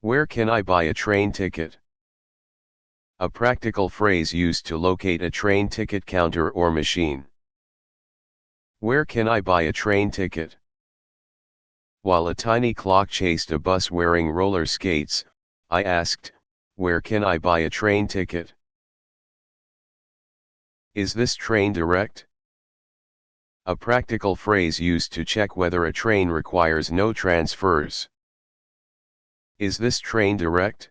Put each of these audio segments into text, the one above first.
Where can I buy a train ticket? A practical phrase used to locate a train ticket counter or machine. Where can I buy a train ticket? While a tiny clock chased a bus wearing roller skates, I asked, where can I buy a train ticket? Is this train direct? A practical phrase used to check whether a train requires no transfers. Is this train direct?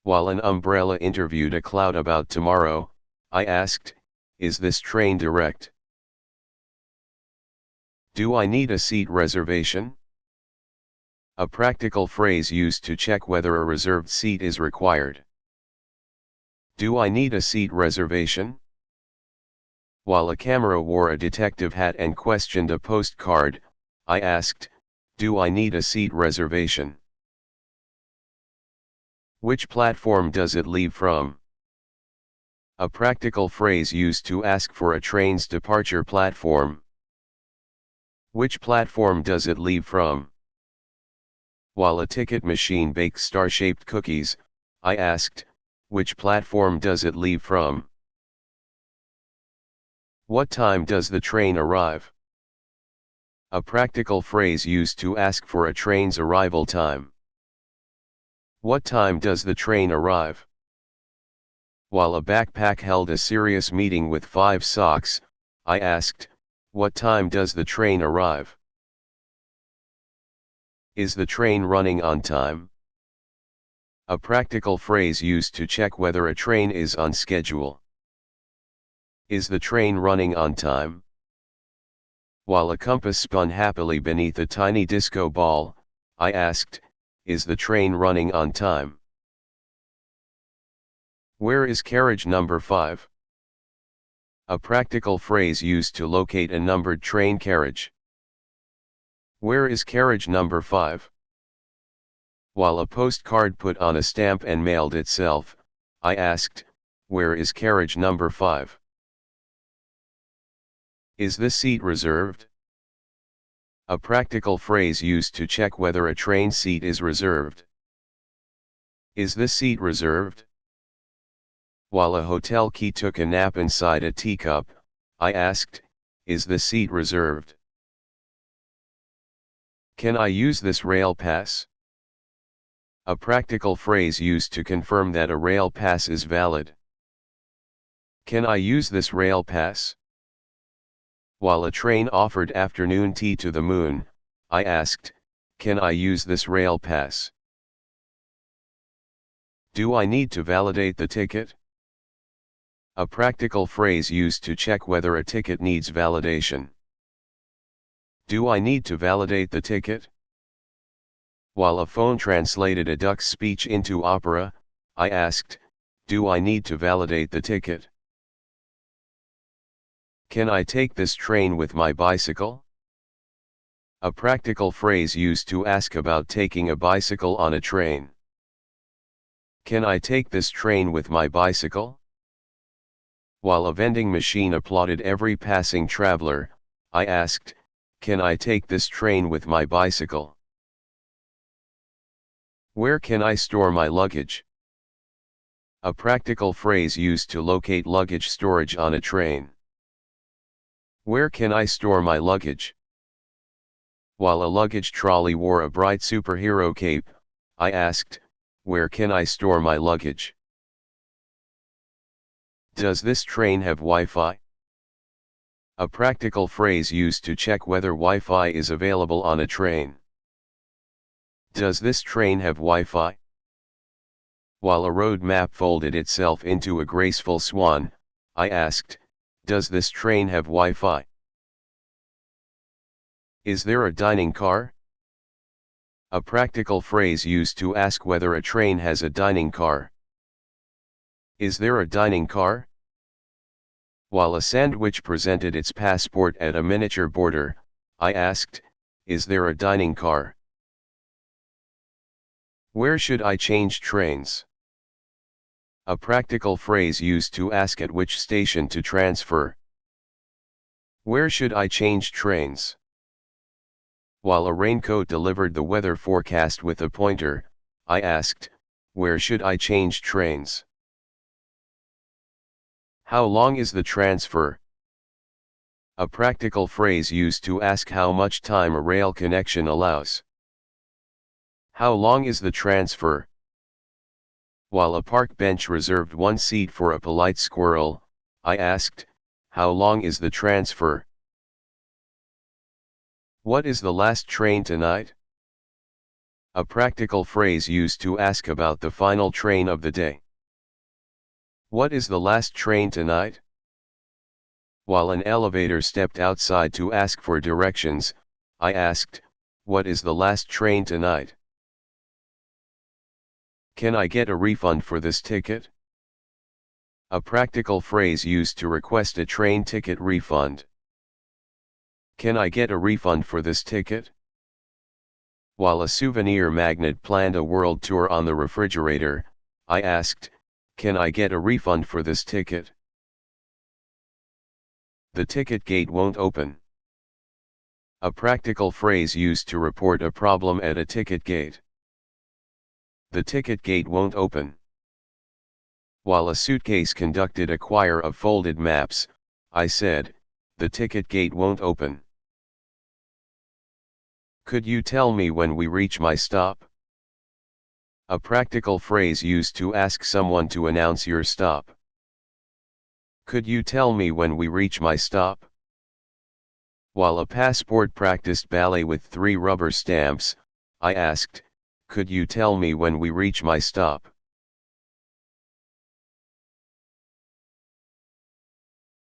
While an umbrella interviewed a cloud about tomorrow, I asked, is this train direct? Do I need a seat reservation? A practical phrase used to check whether a reserved seat is required. Do I need a seat reservation? While a camera wore a detective hat and questioned a postcard, I asked, do I need a seat reservation? Which platform does it leave from? A practical phrase used to ask for a train's departure platform. Which platform does it leave from? While a ticket machine baked star-shaped cookies, I asked, which platform does it leave from? What time does the train arrive? A practical phrase used to ask for a train's arrival time. What time does the train arrive? While a backpack held a serious meeting with 5 socks, I asked, what time does the train arrive? Is the train running on time? A practical phrase used to check whether a train is on schedule. Is the train running on time? While a compass spun happily beneath a tiny disco ball, I asked, is the train running on time? Where is carriage number 5? A practical phrase used to locate a numbered train carriage. Where is carriage number 5? While a postcard put on a stamp and mailed itself, I asked, where is carriage number 5? Is this seat reserved? A practical phrase used to check whether a train seat is reserved. Is this seat reserved? While a hotel key took a nap inside a teacup, I asked, is this seat reserved? Can I use this rail pass? A practical phrase used to confirm that a rail pass is valid. Can I use this rail pass? While a train offered afternoon tea to the moon, I asked, can I use this rail pass? Do I need to validate the ticket? A practical phrase used to check whether a ticket needs validation. Do I need to validate the ticket? While a phone translated a duck's speech into opera, I asked, do I need to validate the ticket? Can I take this train with my bicycle? A practical phrase used to ask about taking a bicycle on a train. Can I take this train with my bicycle? While a vending machine applauded every passing traveler, I asked, can I take this train with my bicycle? Where can I store my luggage? A practical phrase used to locate luggage storage on a train. Where can I store my luggage? While a luggage trolley wore a bright superhero cape, I asked, where can I store my luggage? Does this train have Wi-Fi? A practical phrase used to check whether Wi-Fi is available on a train. Does this train have Wi-Fi? While a road map folded itself into a graceful swan, I asked, does this train have Wi-Fi? Is there a dining car? A practical phrase used to ask whether a train has a dining car. Is there a dining car? While a sandwich presented its passport at a miniature border, I asked, is there a dining car? Where should I change trains? A practical phrase used to ask at which station to transfer. Where should I change trains? While a raincoat delivered the weather forecast with a pointer, I asked, where should I change trains? How long is the transfer? A practical phrase used to ask how much time a rail connection allows. How long is the transfer? While a park bench reserved one seat for a polite squirrel, I asked, how long is the transfer? What is the last train tonight? A practical phrase used to ask about the final train of the day. What is the last train tonight? While an elevator stepped outside to ask for directions, I asked, what is the last train tonight? Can I get a refund for this ticket? A practical phrase used to request a train ticket refund. Can I get a refund for this ticket? While a souvenir magnet planned a world tour on the refrigerator, I asked, can I get a refund for this ticket? The ticket gate won't open. A practical phrase used to report a problem at a ticket gate. The ticket gate won't open. While a suitcase conducted a choir of folded maps, I said, the ticket gate won't open. Could you tell me when we reach my stop? A practical phrase used to ask someone to announce your stop. Could you tell me when we reach my stop? While a passport practiced ballet with 3 rubber stamps, I asked, could you tell me when we reach my stop?